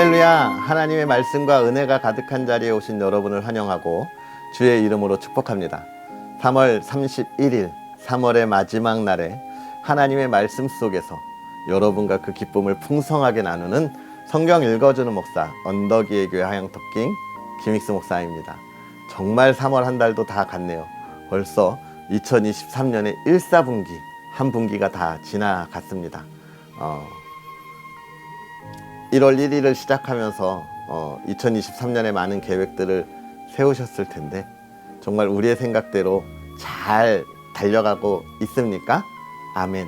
할렐루야. 하나님의 말씀과 은혜가 가득한 자리에 오신 여러분을 환영하고 주의 이름으로 축복합니다. 3월 31일 3월의 마지막 날에 하나님의 말씀 속에서 여러분과 그 기쁨을 풍성하게 나누는 성경 읽어주는 목사 언덕이의 교회 하영토킹 김익수 목사입니다. 정말 3월 한 달도 다 갔네요. 벌써 2023년의 1사분기 한 분기가 다 지나갔습니다. 1월 1일을 시작하면서 2023년에 많은 계획들을 세우셨을 텐데 정말 우리의 생각대로 잘 달려가고 있습니까? 아멘.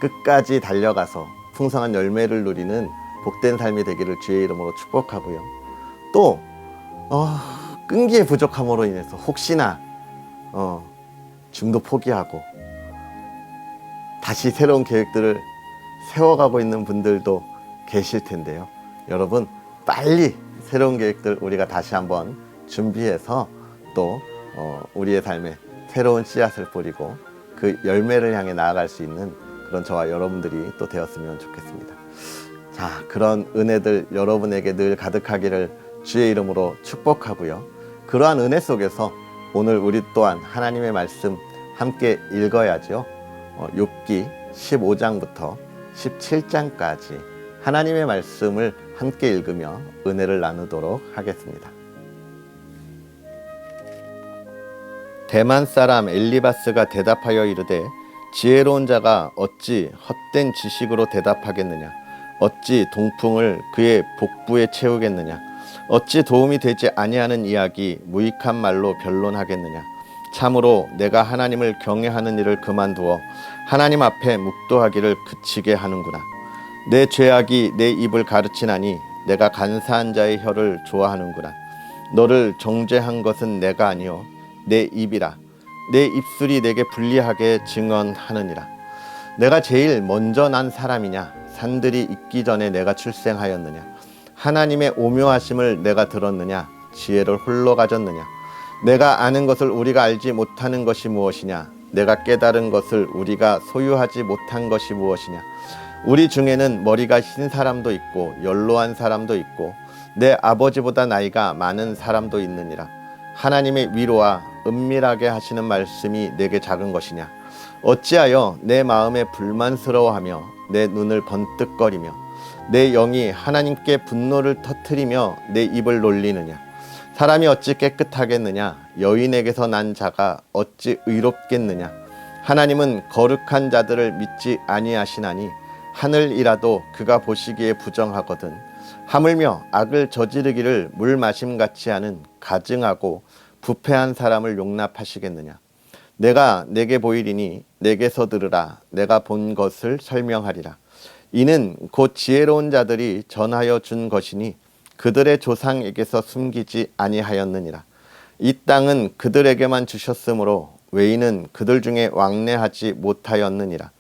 끝까지 달려가서 풍성한 열매를 누리는 복된 삶이 되기를 주의 이름으로 축복하고요. 또 끈기의 부족함으로 인해서 혹시나 중도 포기하고 다시 새로운 계획들을 세워가고 있는 분들도 계실 텐데요. 여러분 빨리 새로운 계획들 우리가 다시 한번 준비해서 또 우리의 삶에 새로운 씨앗을 뿌리고 그 열매를 향해 나아갈 수 있는 그런 저와 여러분들이 또 되었으면 좋겠습니다. 자, 그런 은혜들 여러분에게 늘 가득하기를 주의 이름으로 축복하고요. 그러한 은혜 속에서 오늘 우리 또한 하나님의 말씀 함께 읽어야죠. 욥기 15장부터 17장까지 하나님의 말씀을 함께 읽으며 은혜를 나누도록 하겠습니다. 대만 사람 엘리바스가 대답하여 이르되 지혜로운 자가 어찌 헛된 지식으로 대답하겠느냐? 어찌 동풍을 그의 복부에 채우겠느냐? 어찌 도움이 되지 아니하는 이야기 무익한 말로 변론하겠느냐? 참으로 내가 하나님을 경외하는 일을 그만두어 하나님 앞에 묵도하기를 그치게 하는구나. 내 죄악이 내 입을 가르치나니 내가 간사한 자의 혀를 좋아하는구나. 너를 정죄한 것은 내가 아니요 내 입이라. 내 입술이 내게 불리하게 증언하느니라. 내가 제일 먼저 난 사람이냐? 산들이 있기 전에 내가 출생하였느냐? 하나님의 오묘하심을 내가 들었느냐? 지혜를 홀로 가졌느냐? 내가 아는 것을 우리가 알지 못하는 것이 무엇이냐? 내가 깨달은 것을 우리가 소유하지 못한 것이 무엇이냐? 우리 중에는 머리가 흰 사람도 있고 연로한 사람도 있고 내 아버지보다 나이가 많은 사람도 있느니라. 하나님의 위로와 은밀하게 하시는 말씀이 내게 작은 것이냐? 어찌하여 내 마음에 불만스러워하며 내 눈을 번뜩거리며 내 영이 하나님께 분노를 터뜨리며 내 입을 놀리느냐? 사람이 어찌 깨끗하겠느냐? 여인에게서 난 자가 어찌 의롭겠느냐? 하나님은 거룩한 자들을 믿지 아니하시나니 하늘이라도 그가 보시기에 부정하거든. 하물며 악을 저지르기를 물 마심같이 하는 가증하고 부패한 사람을 용납하시겠느냐? 내가 내게 보이리니 내게서 들으라. 내가 본 것을 설명하리라. 이는 곧 지혜로운 자들이 전하여 준 것이니 그들의 조상에게서 숨기지 아니하였느니라. 이 땅은 그들에게만 주셨으므로 외인은 그들 중에 왕래하지 못하였느니라.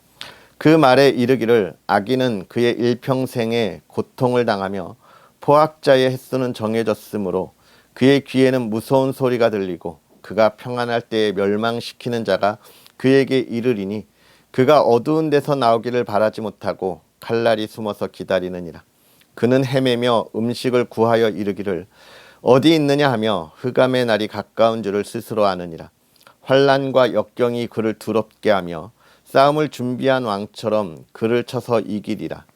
그 말에 이르기를 악인은 그의 일평생에 고통을 당하며 포악자의 횟수는 정해졌으므로 그의 귀에는 무서운 소리가 들리고 그가 평안할 때에 멸망시키는 자가 그에게 이르리니 그가 어두운 데서 나오기를 바라지 못하고 칼날이 숨어서 기다리느니라. 그는 헤매며 음식을 구하여 이르기를 어디 있느냐 하며 흑암의 날이 가까운 줄을 스스로 아느니라. 환난과 역경이 그를 두렵게 하며 싸움을 준비한 왕처럼 그를 쳐서 이기리라.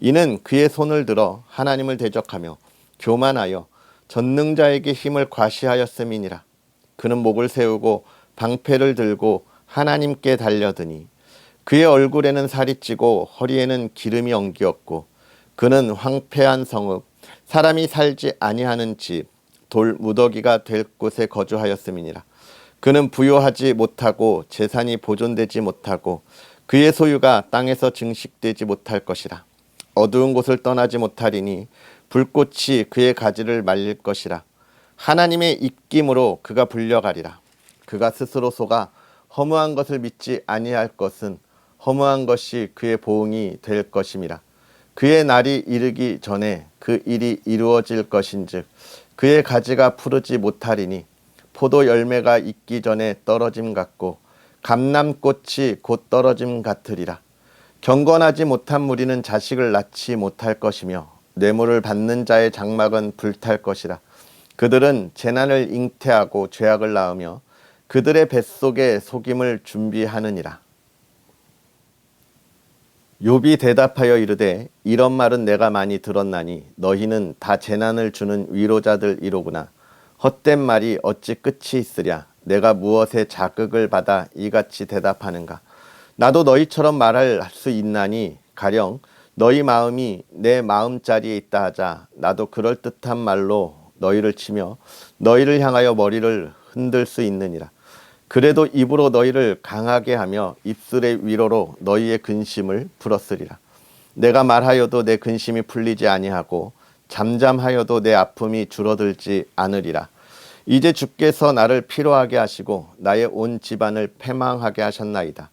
이는 그의 손을 들어 하나님을 대적하며 교만하여 전능자에게 힘을 과시하였음이니라. 그는 목을 세우고 방패를 들고 하나님께 달려드니 그의 얼굴에는 살이 찌고 허리에는 기름이 엉기었고 그는 황폐한 성읍 사람이 살지 아니하는 집 돌 무더기가 될 곳에 거주하였음이니라. 그는 부요하지 못하고 재산이 보존되지 못하고 그의 소유가 땅에서 증식되지 못할 것이라. 어두운 곳을 떠나지 못하리니 불꽃이 그의 가지를 말릴 것이라. 하나님의 입김으로 그가 불려가리라. 그가 스스로 속아 허무한 것을 믿지 아니할 것은 허무한 것이 그의 보응이 될 것임이라. 그의 날이 이르기 전에 그 일이 이루어질 것인즉 그의 가지가 푸르지 못하리니 포도 열매가 익기 전에 떨어짐 같고 감람꽃이 곧 떨어짐 같으리라. 경건하지 못한 무리는 자식을 낳지 못할 것이며 뇌물을 받는 자의 장막은 불탈 것이라. 그들은 재난을 잉태하고 죄악을 낳으며 그들의 뱃속에 속임을 준비하느니라. 욥이 대답하여 이르되 이런 말은 내가 많이 들었나니 너희는 다 재난을 주는 위로자들이로구나. 헛된 말이 어찌 끝이 있으랴. 내가 무엇에 자극을 받아 이같이 대답하는가. 나도 너희처럼 말할 수 있나니 가령 너희 마음이 내 마음자리에 있다 하자. 나도 그럴듯한 말로 너희를 치며 너희를 향하여 머리를 흔들 수 있느니라. 그래도 입으로 너희를 강하게 하며 입술의 위로로 너희의 근심을 풀었으리라. 내가 말하여도 내 근심이 풀리지 아니하고 잠잠하여도 내 아픔이 줄어들지 않으리라. 이제 주께서 나를 피로하게 하시고 나의 온 집안을 패망하게 하셨나이다.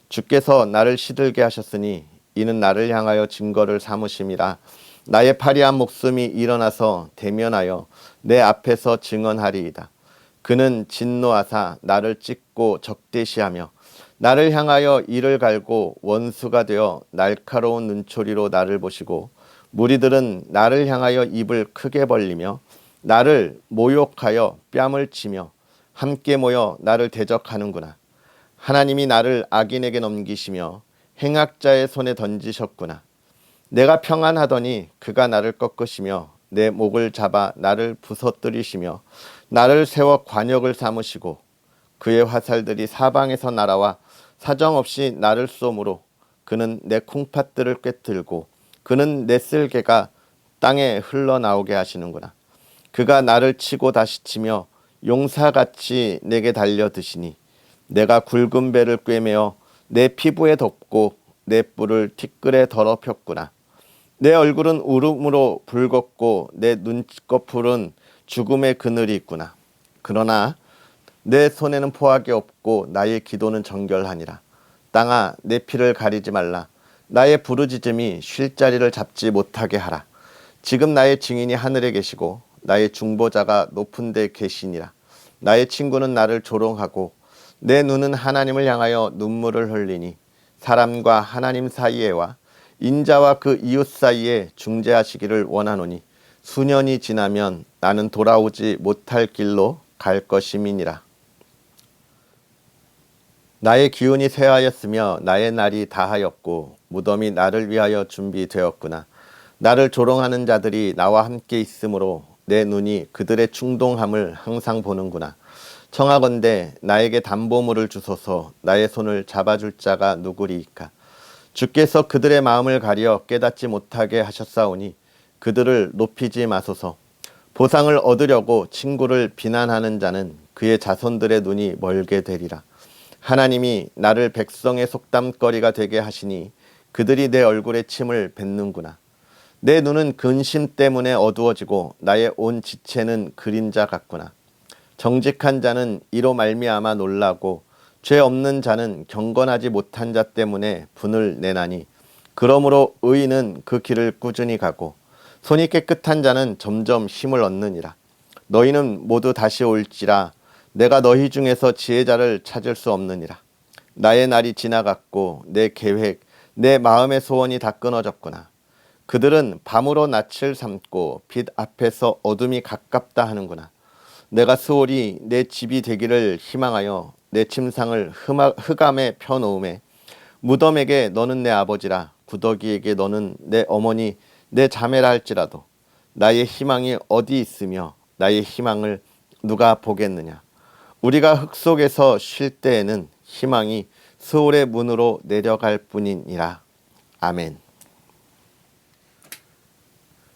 주께서 나를 시들게 하셨으니 이는 나를 향하여 증거를 삼으심이라. 나의 파리한 목숨이 일어나서 대면하여 내 앞에서 증언하리이다. 그는 진노하사 나를 찢고 적대시하며 나를 향하여 이를 갈고 원수가 되어 날카로운 눈초리로 나를 보시고 무리들은 나를 향하여 입을 크게 벌리며 나를 모욕하여 뺨을 치며 함께 모여 나를 대적하는구나. 하나님이 나를 악인에게 넘기시며 행악자의 손에 던지셨구나. 내가 평안하더니 그가 나를 꺾으시며 내 목을 잡아 나를 부서뜨리시며 나를 세워 관역을 삼으시고 그의 화살들이 사방에서 날아와 사정없이 나를 쏘므로 그는 내 콩팥들을 꿰뚫고 그는 내 쓸개가 땅에 흘러나오게 하시는구나. 그가 나를 치고 다시 치며 용사같이 내게 달려드시니 내가 굵은 배를 꿰매어 내 피부에 덮고 내 뿔을 티끌에 더럽혔구나. 내 얼굴은 울음으로 붉었고 내 눈꺼풀은 죽음의 그늘이 있구나. 그러나 내 손에는 포악이 없고 나의 기도는 정결하니라. 땅아 내 피를 가리지 말라. 나의 부르짖음이 쉴 자리를 잡지 못하게 하라. 지금 나의 증인이 하늘에 계시고 나의 중보자가 높은 데 계시니라. 나의 친구는 나를 조롱하고 내 눈은 하나님을 향하여 눈물을 흘리니 사람과 하나님 사이에와 인자와 그 이웃 사이에 중재하시기를 원하노니 수년이 지나면 나는 돌아오지 못할 길로 갈 것임이니라. 나의 기운이 쇠하였으며 나의 날이 다하였고 무덤이 나를 위하여 준비되었구나. 나를 조롱하는 자들이 나와 함께 있으므로 내 눈이 그들의 충동함을 항상 보는구나. 청하건대 나에게 담보물을 주소서. 나의 손을 잡아줄 자가 누구리이까. 주께서 그들의 마음을 가려 깨닫지 못하게 하셨사오니 그들을 높이지 마소서. 보상을 얻으려고 친구를 비난하는 자는 그의 자손들의 눈이 멀게 되리라. 하나님이 나를 백성의 속담거리가 되게 하시니 그들이 내 얼굴에 침을 뱉는구나. 내 눈은 근심 때문에 어두워지고 나의 온 지체는 그림자 같구나. 정직한 자는 이로 말미암아 놀라고 죄 없는 자는 경건하지 못한 자 때문에 분을 내나니 그러므로 의인은 그 길을 꾸준히 가고 손이 깨끗한 자는 점점 힘을 얻느니라. 너희는 모두 다시 올지라. 내가 너희 중에서 지혜자를 찾을 수 없느니라. 나의 날이 지나갔고 내 계획, 내 마음의 소원이 다 끊어졌구나. 그들은 밤으로 낯을 삼고 빛 앞에서 어둠이 가깝다 하는구나. 내가 수월이 내 집이 되기를 희망하여 내 침상을 흑암에 펴놓음에 무덤에게 너는 내 아버지라 구더기에게 너는 내 어머니 내 자매라 할지라도 나의 희망이 어디 있으며 나의 희망을 누가 보겠느냐. 우리가 흙 속에서 쉴 때에는 희망이 스올의 문으로 내려갈 뿐이니라. 아멘.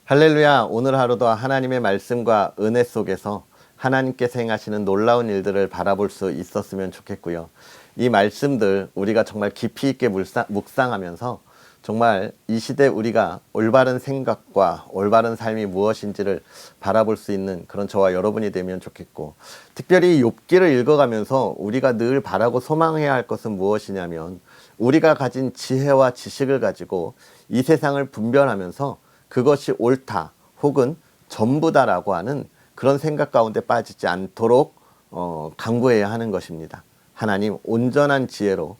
할렐루야. 오늘 하루도 하나님의 말씀과 은혜 속에서 하나님께서 행하시는 놀라운 일들을 바라볼 수 있었으면 좋겠고요. 이 말씀들 우리가 정말 깊이 있게 묵상하면서 정말 이 시대 우리가 올바른 생각과 올바른 삶이 무엇인지를 바라볼 수 있는 그런 저와 여러분이 되면 좋겠고, 특별히 욥기를 읽어가면서 우리가 늘 바라고 소망해야 할 것은 무엇이냐면 우리가 가진 지혜와 지식을 가지고 이 세상을 분별하면서 그것이 옳다 혹은 전부다라고 하는 그런 생각 가운데 빠지지 않도록 강구해야 하는 것입니다. 하나님 온전한 지혜로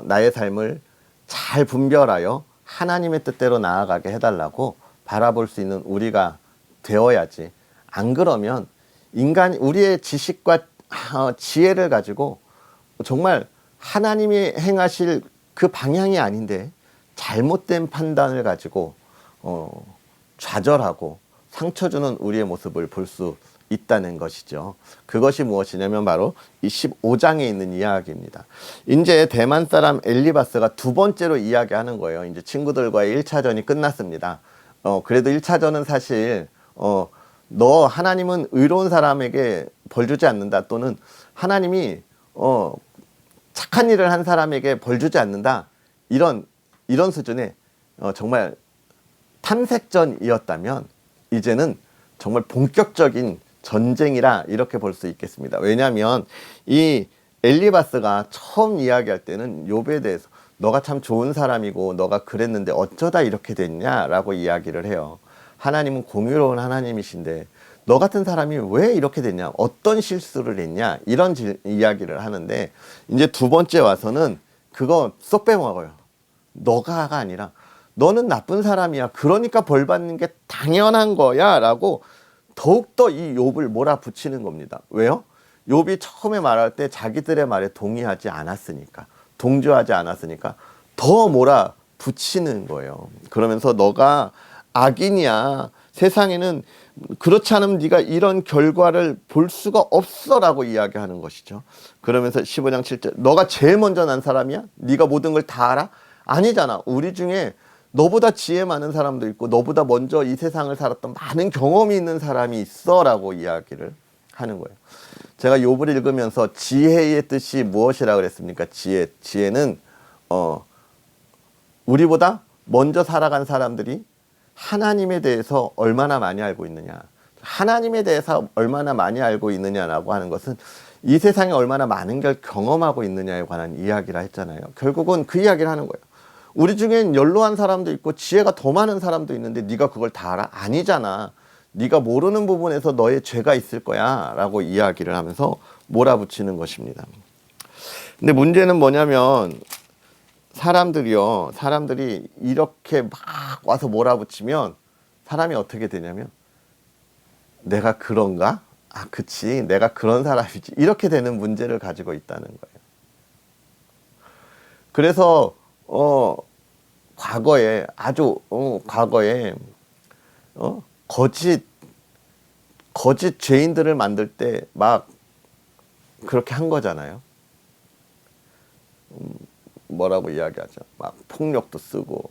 나의 삶을 잘 분별하여 하나님의 뜻대로 나아가게 해달라고 바라볼 수 있는 우리가 되어야지. 안 그러면 우리의 지식과 지혜를 가지고 정말 하나님이 행하실 그 방향이 아닌데 잘못된 판단을 가지고 좌절하고 상처 주는 우리의 모습을 볼 수 있다는 것이죠. 그것이 무엇이냐면 바로 이 15장에 있는 이야기입니다. 이제 대만 사람 엘리바스가 두 번째로 이야기하는 거예요. 이제 친구들과의 1차전이 끝났습니다. 그래도 1차전은 사실 너 하나님은 의로운 사람에게 벌 주지 않는다, 또는 하나님이 착한 일을 한 사람에게 벌 주지 않는다, 이런 수준의 정말 탐색전이었다면 이제는 정말 본격적인 전쟁이라 이렇게 볼 수 있겠습니다. 왜냐하면 이 엘리바스가 처음 이야기할 때는 욥에 대해서 너가 참 좋은 사람이고 너가 그랬는데 어쩌다 이렇게 됐냐라고 이야기를 해요. 하나님은 공의로운 하나님이신데 너 같은 사람이 왜 이렇게 됐냐, 어떤 실수를 했냐, 이런 이야기를 하는데, 이제 두 번째 와서는 그거 쏙 빼먹어요. 너가가 아니라 너는 나쁜 사람이야, 그러니까 벌 받는 게 당연한 거야 라고 더욱더 이 욥을 몰아붙이는 겁니다. 왜요? 욥이 처음에 말할 때 자기들의 말에 동의하지 않았으니까, 동조하지 않았으니까 더 몰아붙이는 거예요. 그러면서 너가 악인이야, 세상에는 그렇지 않으면 네가 이런 결과를 볼 수가 없어 라고 이야기하는 것이죠. 그러면서 15장 7절, 너가 제일 먼저 난 사람이야? 네가 모든 걸 다 알아? 아니잖아. 우리 중에 너보다 지혜 많은 사람도 있고 너보다 먼저 이 세상을 살았던 많은 경험이 있는 사람이 있어 라고 이야기를 하는 거예요. 제가 욥을 읽으면서 지혜의 뜻이 무엇이라고 그랬습니까? 지혜는 우리보다 먼저 살아간 사람들이 하나님에 대해서 얼마나 많이 알고 있느냐, 하나님에 대해서 얼마나 많이 알고 있느냐라고 하는 것은 이 세상에 얼마나 많은 걸 경험하고 있느냐에 관한 이야기라 했잖아요. 결국은 그 이야기를 하는 거예요. 우리 중엔 연로한 사람도 있고 지혜가 더 많은 사람도 있는데 네가 그걸 다 알아? 아니잖아. 네가 모르는 부분에서 너의 죄가 있을 거야 라고 이야기를 하면서 몰아붙이는 것입니다. 근데 문제는 뭐냐면 사람들이 이렇게 막 와서 몰아붙이면 사람이 어떻게 되냐면, 내가 그런가? 아, 그치, 내가 그런 사람이지, 이렇게 되는 문제를 가지고 있다는 거예요. 그래서 과거에 거짓 죄인들을 만들 때 막 그렇게 한 거잖아요. 뭐라고 이야기하죠? 막 폭력도 쓰고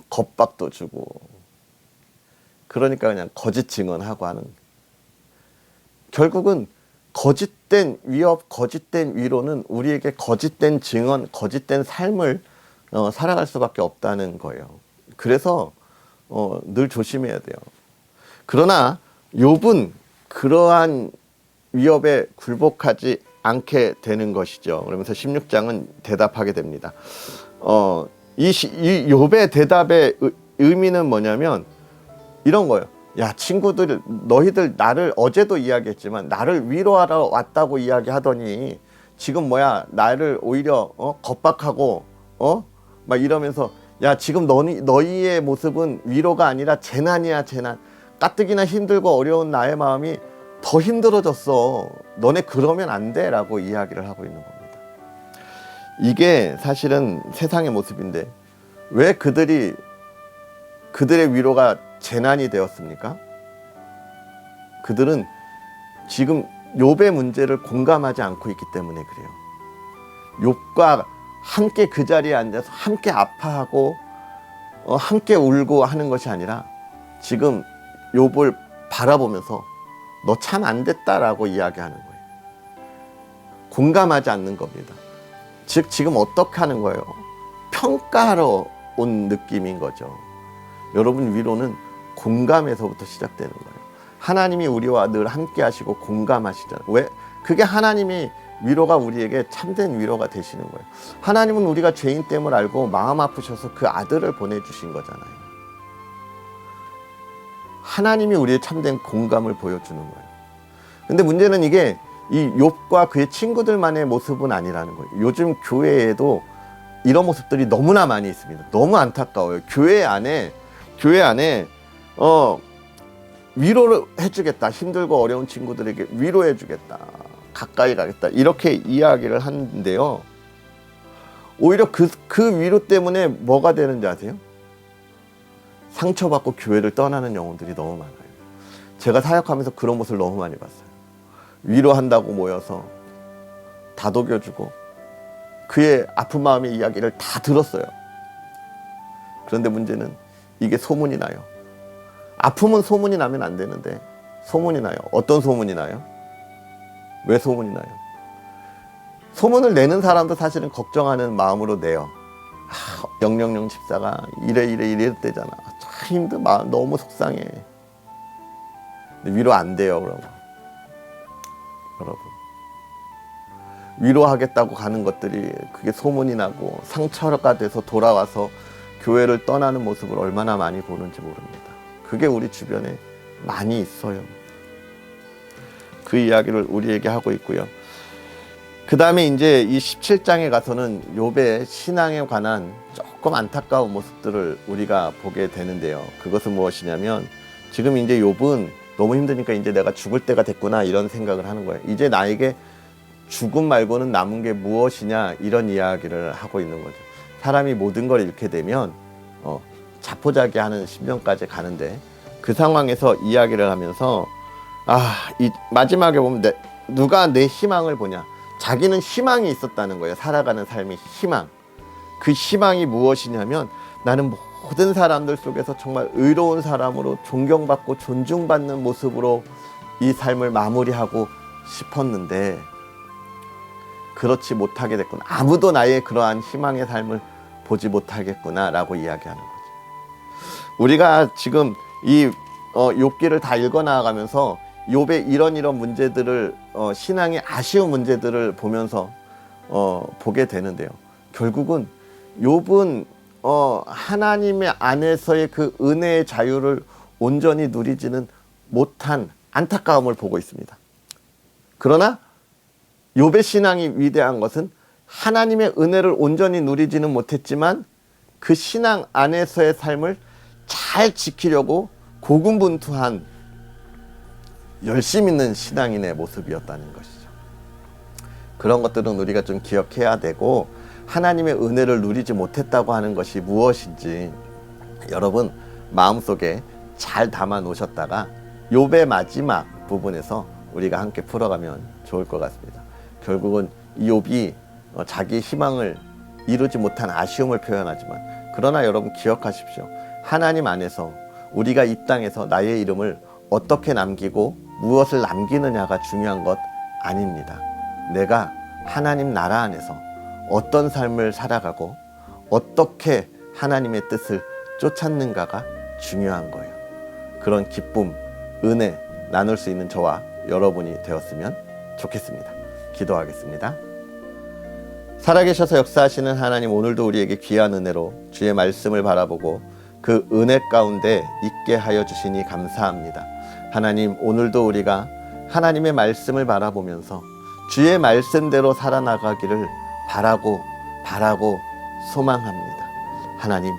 겁박도 주고, 그러니까 그냥 거짓 증언하고 하는. 결국은 거짓된 위협, 거짓된 위로는 우리에게 거짓된 증언, 거짓된 삶을 살아갈 수밖에 없다는 거예요. 그래서 늘 조심해야 돼요. 그러나 욥은 그러한 위협에 굴복하지 않게 되는 것이죠. 그러면서 16장은 대답하게 됩니다. 이 욥의 대답의 의미는 뭐냐면 이런 거예요. 야, 친구들, 너희들 나를 어제도 이야기했지만 나를 위로하러 왔다고 이야기하더니 지금 나를 오히려 겁박하고 막 이러면서, 야, 지금 너희의 모습은 위로가 아니라 재난이야, 재난. 가뜩이나 힘들고 어려운 나의 마음이 더 힘들어졌어. 너네 그러면 안 돼 라고 이야기를 하고 있는 겁니다. 이게 사실은 세상의 모습인데 왜 그들의 위로가 재난이 되었습니까? 그들은 지금 욥의 문제를 공감하지 않고 있기 때문에 그래요. 욥과 함께 그 자리에 앉아서 함께 아파하고 함께 울고 하는 것이 아니라 지금 욥을 바라보면서 너 참 안 됐다라고 이야기하는 거예요. 공감하지 않는 겁니다. 즉 지금 어떻게 하는 거예요? 평가하러 온 느낌인 거죠. 여러분, 위로는 공감에서부터 시작되는 거예요. 하나님이 우리와 늘 함께 하시고 공감하시잖아요. 왜? 그게 하나님이 위로가 우리에게 참된 위로가 되시는 거예요. 하나님은 우리가 죄인 됨을 알고 마음 아프셔서 그 아들을 보내주신 거잖아요. 하나님이 우리의 참된 공감을 보여주는 거예요. 근데 문제는 이게 이 욥과 그의 친구들만의 모습은 아니라는 거예요. 요즘 교회에도 이런 모습들이 너무나 많이 있습니다. 너무 안타까워요. 교회 안에 위로를 해주겠다. 힘들고 어려운 친구들에게 위로해주겠다. 가까이 가겠다. 이렇게 이야기를 하는데요. 오히려 그 위로 때문에 뭐가 되는지 아세요? 상처받고 교회를 떠나는 영혼들이 너무 많아요. 제가 사역하면서 그런 모습을 너무 많이 봤어요. 위로한다고 모여서 다독여주고 그의 아픈 마음의 이야기를 다 들었어요. 그런데 문제는 이게 소문이 나요. 아픔은 소문이 나면 안 되는데 소문이 나요. 어떤 소문이 나요? 왜 소문이 나요? 소문을 내는 사람도 사실은 걱정하는 마음으로 내요. 영영영 집사가 이랬대잖아. 참 힘든 마음 너무 속상해. 근데 위로 안 돼요. 그러면 여러분 위로하겠다고 가는 것들이 그게 소문이 나고 상처가 돼서 돌아와서 교회를 떠나는 모습을 얼마나 많이 보는지 모릅니다. 그게 우리 주변에 많이 있어요. 그 이야기를 우리에게 하고 있고요. 그 다음에 이제 이 17장에 가서는 욥의 신앙에 관한 조금 안타까운 모습들을 우리가 보게 되는데요. 그것은 무엇이냐면 지금 이제 욥은 너무 힘드니까 이제 내가 죽을 때가 됐구나 이런 생각을 하는 거예요. 이제 나에게 죽음 말고는 남은 게 무엇이냐 이런 이야기를 하고 있는 거죠. 사람이 모든 걸 잃게 되면 자포자기하는 심정까지 가는데 그 상황에서 이야기를 하면서 이 마지막에 보면 누가 내 희망을 보냐. 자기는 희망이 있었다는 거예요. 살아가는 삶의 희망. 그 희망이 무엇이냐면 나는 모든 사람들 속에서 정말 의로운 사람으로 존경받고 존중받는 모습으로 이 삶을 마무리하고 싶었는데 그렇지 못하게 됐구나. 아무도 나의 그러한 희망의 삶을 보지 못하겠구나 라고 이야기하는 거죠. 우리가 지금 이 욥기를 다 읽어 나가면서 욥의 이런 문제들을 신앙의 아쉬운 문제들을 보면서 보게 되는데요. 결국은 욥은 하나님의 안에서의 그 은혜의 자유를 온전히 누리지는 못한 안타까움을 보고 있습니다. 그러나 욥의 신앙이 위대한 것은 하나님의 은혜를 온전히 누리지는 못했지만 그 신앙 안에서의 삶을 잘 지키려고 고군분투한 열심 있는 신앙인의 모습이었다는 것이죠. 그런 것들은 우리가 좀 기억해야 되고 하나님의 은혜를 누리지 못했다고 하는 것이 무엇인지 여러분 마음속에 잘 담아 놓으셨다가 욥의 마지막 부분에서 우리가 함께 풀어가면 좋을 것 같습니다. 결국은 이 욥이 자기 희망을 이루지 못한 아쉬움을 표현하지만 그러나 여러분 기억하십시오. 하나님 안에서 우리가 이 땅에서 나의 이름을 어떻게 남기고 무엇을 남기느냐가 중요한 것 아닙니다. 내가 하나님 나라 안에서 어떤 삶을 살아가고 어떻게 하나님의 뜻을 쫓았는가가 중요한 거예요. 그런 기쁨, 은혜 나눌 수 있는 저와 여러분이 되었으면 좋겠습니다. 기도하겠습니다. 살아계셔서 역사하시는 하나님, 오늘도 우리에게 귀한 은혜로 주의 말씀을 바라보고 그 은혜 가운데 있게 하여 주시니 감사합니다. 하나님, 오늘도 우리가 하나님의 말씀을 바라보면서 주의 말씀대로 살아나가기를 바라고 소망합니다. 하나님,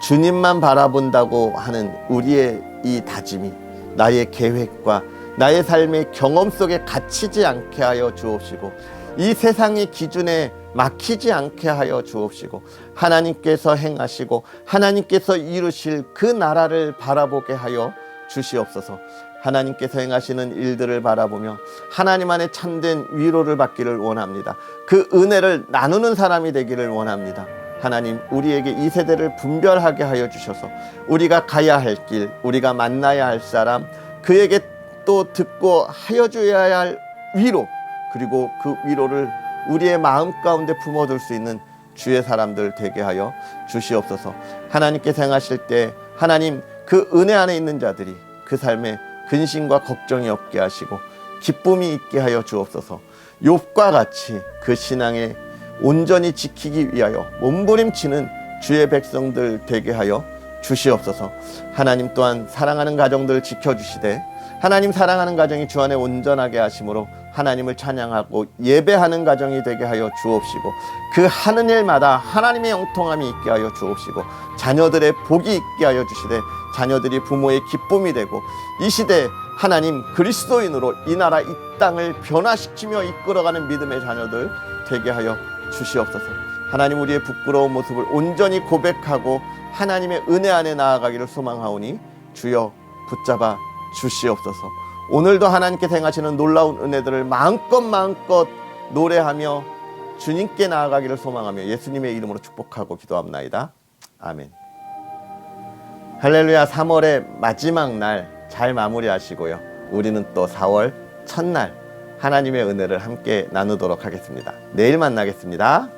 주님만 바라본다고 하는 우리의 이 다짐이 나의 계획과 나의 삶의 경험 속에 갇히지 않게 하여 주옵시고 이 세상의 기준에 막히지 않게 하여 주옵시고 하나님께서 행하시고 하나님께서 이루실 그 나라를 바라보게 하여 주시옵소서. 하나님께서 행하시는 일들을 바라보며 하나님 안에 참된 위로를 받기를 원합니다. 그 은혜를 나누는 사람이 되기를 원합니다. 하나님, 우리에게 이 세대를 분별하게 하여 주셔서 우리가 가야 할 길, 우리가 만나야 할 사람, 그에게 또 듣고 하여 줘야 할 위로, 그리고 그 위로를 우리의 마음 가운데 품어둘 수 있는 주의 사람들 되게 하여 주시옵소서. 하나님께서 행하실 때 하나님 그 은혜 안에 있는 자들이 그 삶에 근심과 걱정이 없게 하시고 기쁨이 있게 하여 주옵소서. 욥과 같이 그 신앙에 온전히 지키기 위하여 몸부림치는 주의 백성들 되게 하여 주시옵소서. 하나님 또한 사랑하는 가정들 지켜주시되 하나님 사랑하는 가정이 주 안에 온전하게 하심으로 하나님을 찬양하고 예배하는 가정이 되게 하여 주옵시고, 그 하는 일마다 하나님의 영통함이 있게 하여 주옵시고, 자녀들의 복이 있게 하여 주시되 자녀들이 부모의 기쁨이 되고, 이 시대 하나님 그리스도인으로 이 나라 이 땅을 변화시키며 이끌어가는 믿음의 자녀들 되게 하여 주시옵소서. 하나님, 우리의 부끄러운 모습을 온전히 고백하고 하나님의 은혜 안에 나아가기를 소망하오니 주여 붙잡아 주시옵소서. 오늘도 하나님께서 행하시는 놀라운 은혜들을 마음껏 노래하며 주님께 나아가기를 소망하며 예수님의 이름으로 축복하고 기도합나이다. 아멘. 할렐루야. 3월의 마지막 날 잘 마무리하시고요. 우리는 또 4월 첫날 하나님의 은혜를 함께 나누도록 하겠습니다. 내일 만나겠습니다.